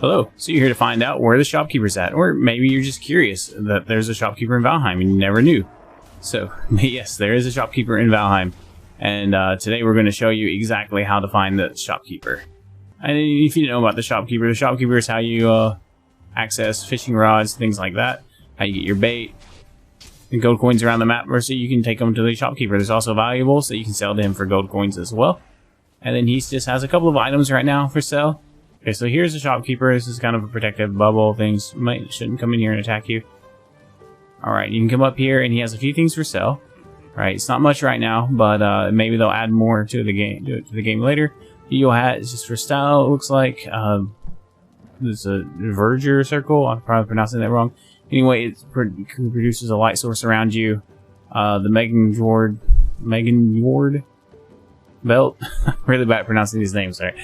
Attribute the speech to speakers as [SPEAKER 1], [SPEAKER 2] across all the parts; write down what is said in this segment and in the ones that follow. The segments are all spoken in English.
[SPEAKER 1] Hello, so you're here to find out where the shopkeeper's at, or maybe you're just curious that there's a shopkeeper in Valheim and you never knew. So, yes, there is a shopkeeper in Valheim, and today we're going to show you exactly how to find the shopkeeper. And if you know about the shopkeeper is how you access fishing rods, things like that, how you get your bait, and gold coins around the map, or so you can take them to the shopkeeper. There's also valuables that you can sell to him for gold coins as well. And then he just has a couple of items right now for sale. Okay, so here's the shopkeeper. This is kind of a protective bubble. Things shouldn't come in here and attack you. Alright, you can come up here and he has a few things for sale. Right, it's not much right now, but maybe they'll add more to the game later. You'll have, it's just for style, it looks like. There's a verger circle. I'm probably pronouncing that wrong. Anyway, it produces a light source around you. The Megan Ward belt, really bad at pronouncing these names, sorry.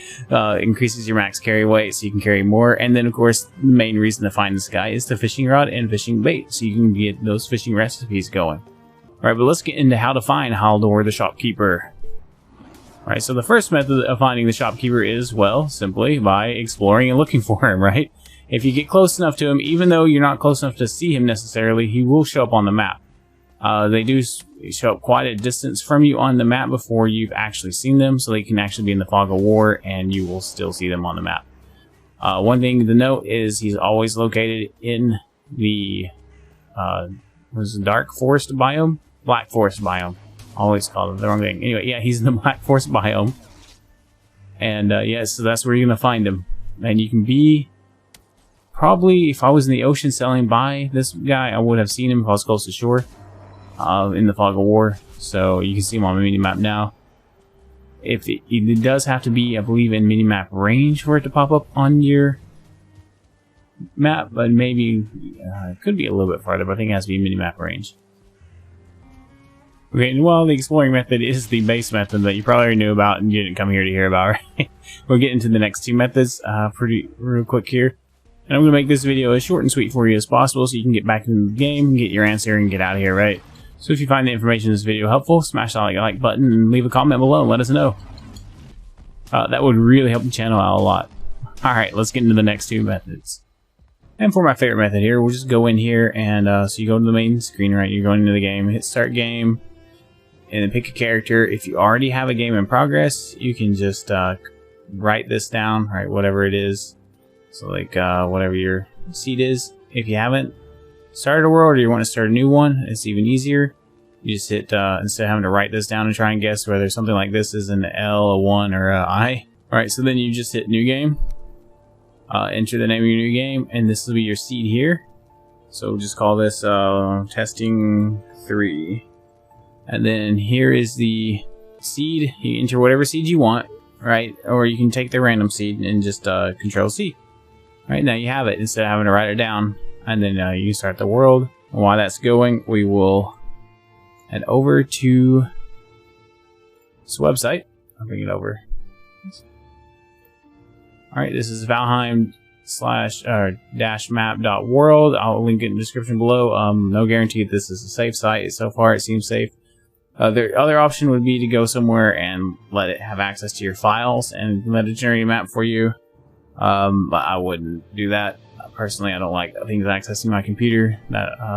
[SPEAKER 1] Increases your max carry weight so you can carry more, and then of course the main reason to find this guy is the fishing rod and fishing bait, so you can get those fishing recipes going. Alright, but let's get into how to find Haldor the shopkeeper. Alright, so the first method of finding the shopkeeper is, well, simply by exploring and looking for him, right? If you get close enough to him, even though you're not close enough to see him necessarily, he will show up on the map. They do show up quite a distance from you on the map before you've actually seen them, so they can actually be in the fog of war and you will still see them on the map. One thing to note is he's always located in the dark forest biome? Black forest biome. Always called it the wrong thing. Anyway, yeah, he's in the black forest biome. And yeah, so that's where you're going to find him. And you can be... Probably, if I was in the ocean sailing by this guy, I would have seen him if I was close to shore. In the fog of war, so you can see him on the mini-map now. If it does have to be, I believe, in mini-map range for it to pop up on your map, but maybe it could be a little bit farther, but I think it has to be mini-map range. Okay, well, the exploring method is the base method that you probably already knew about and you didn't come here to hear about, right? We'll get into the next two methods pretty real quick here. And I'm going to make this video as short and sweet for you as possible so you can get back into the game, get your answer, and get out of here, right? So if you find the information in this video helpful, smash that like button and leave a comment below and let us know. That would really help the channel out a lot. Alright, let's get into the next two methods. And for my favorite method here, we'll just go in here and so you go to the main screen, right? You're going into the game, hit start game, and then pick a character. If you already have a game in progress, you can just write this down, right? Whatever it is. So like whatever your seed is. If you haven't started a world or you want to start a new one, it's even easier. You just hit, instead of having to write this down and try and guess whether something like this is an L, a 1, or a I. Alright, so then you just hit new game. Enter the name of your new game, and this will be your seed here. So we'll just call this testing 3. And then here is the seed. You enter whatever seed you want, right? Or you can take the random seed and just control C. Right, now you have it instead of having to write it down. And then you start the world. And while that's going, we will head over to this website. I'll bring it over. Alright, this is Valheim /-map.world. I'll link it in the description below. No guarantee that this is a safe site. So far it seems safe. The other option would be to go somewhere and let it have access to your files and let it generate a map for you. But I wouldn't do that. Personally, I don't like things accessing my computer.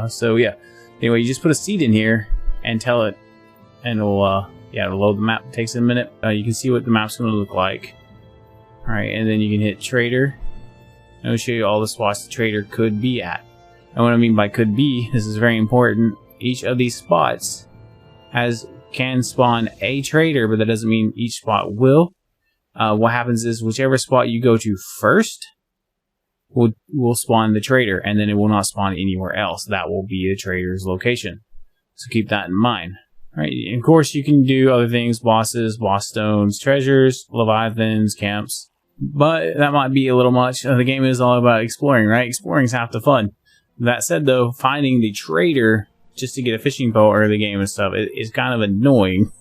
[SPEAKER 1] So yeah. Anyway, you just put a seed in here and tell it, and it'll it'll load the map. It takes a minute. You can see what the map's going to look like. All right, and then you can hit trader. And it'll show you all the spots the trader could be at. And what I mean by could be, this is very important. Each of these spots can spawn a trader, but that doesn't mean each spot will. What happens is whichever spot you go to first will spawn the trader, and then it will not spawn anywhere else. That will be the trader's location. So keep that in mind. Right? And of course, you can do other things: bosses, boss stones, treasures, leviathans, camps. But that might be a little much. The game is all about exploring, right? Exploring's half the fun. That said, though, finding the trader just to get a fishing pole early game and stuff is kind of annoying.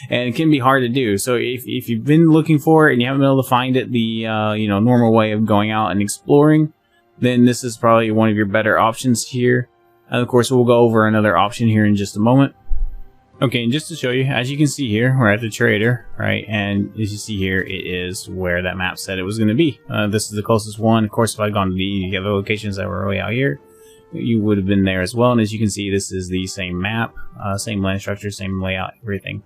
[SPEAKER 1] And it can be hard to do. So if you've been looking for it and you haven't been able to find it the normal way of going out and exploring, then this is probably one of your better options here. And of course, we'll go over another option here in just a moment. Okay, and just to show you, as you can see here, we're at the trader, right? And as you see here, it is where that map said it was going to be. This is the closest one. Of course, if I'd gone to the other locations that were way out here, you would have been there as well. And as you can see, this is the same map, same land structure, same layout, everything.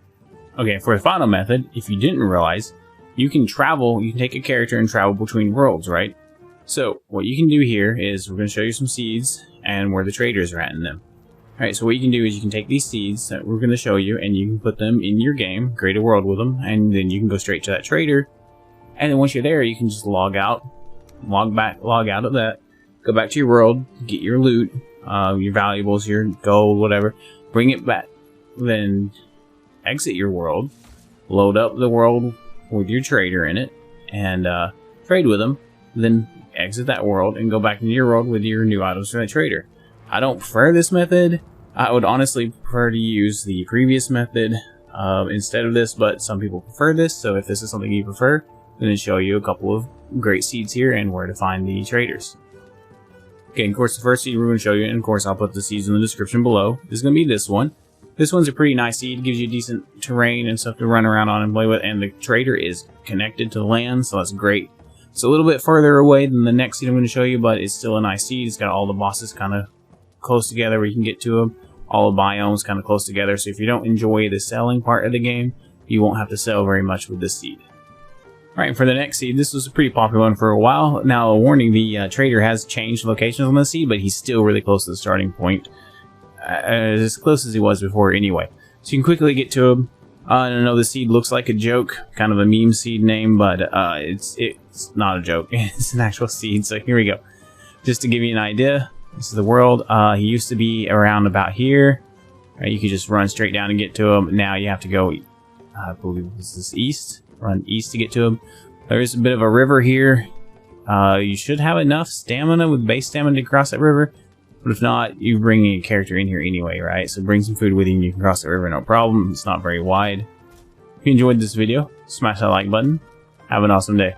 [SPEAKER 1] Okay, for the final method, if you didn't realize, you can travel, you can take a character and travel between worlds, right? So what you can do here is we're going to show you some seeds and where the traders are at in them. Alright, so what you can do is you can take these seeds that we're going to show you and you can put them in your game, create a world with them, and then you can go straight to that trader. And then once you're there, you can just log out, log out of that, go back to your world, get your loot, your valuables, your gold, whatever, bring it back, then exit your world, load up the world with your trader in it, and trade with them, then exit that world and go back into your world with your new items from that trader. I don't prefer this method. I would honestly prefer to use the previous method instead of this, but some people prefer this, so if this is something you prefer, then I'll show you a couple of great seeds here and where to find the traders. Okay, of course the first seed we're going to show you, and of course I'll put the seeds in the description below, is going to be this one. This one's a pretty nice seed, gives you decent terrain and stuff to run around on and play with, and the trader is connected to the land, so that's great. It's a little bit further away than the next seed I'm going to show you, but it's still a nice seed. It's got all the bosses kind of close together where you can get to them. All the biomes kind of close together, so if you don't enjoy the selling part of the game, you won't have to sell very much with this seed. Alright, for the next seed, this was a pretty popular one for a while. Now, a warning, the trader has changed locations on the seed, but he's still really close to the starting point. As close as he was before anyway. So you can quickly get to him. I know the seed looks like a joke, kind of a meme seed name, but it's not a joke. It's an actual seed, so here we go. Just to give you an idea, this is the world. He used to be around about here. You could just run straight down and get to him. Now you have to go, I believe this is east. Run east to get to him. There's a bit of a river here. You should have enough stamina with base stamina to cross that river. But if not, you bring a character in here anyway, right? So bring some food with you and you can cross the river, no problem. It's not very wide. If you enjoyed this video, smash that like button. Have an awesome day.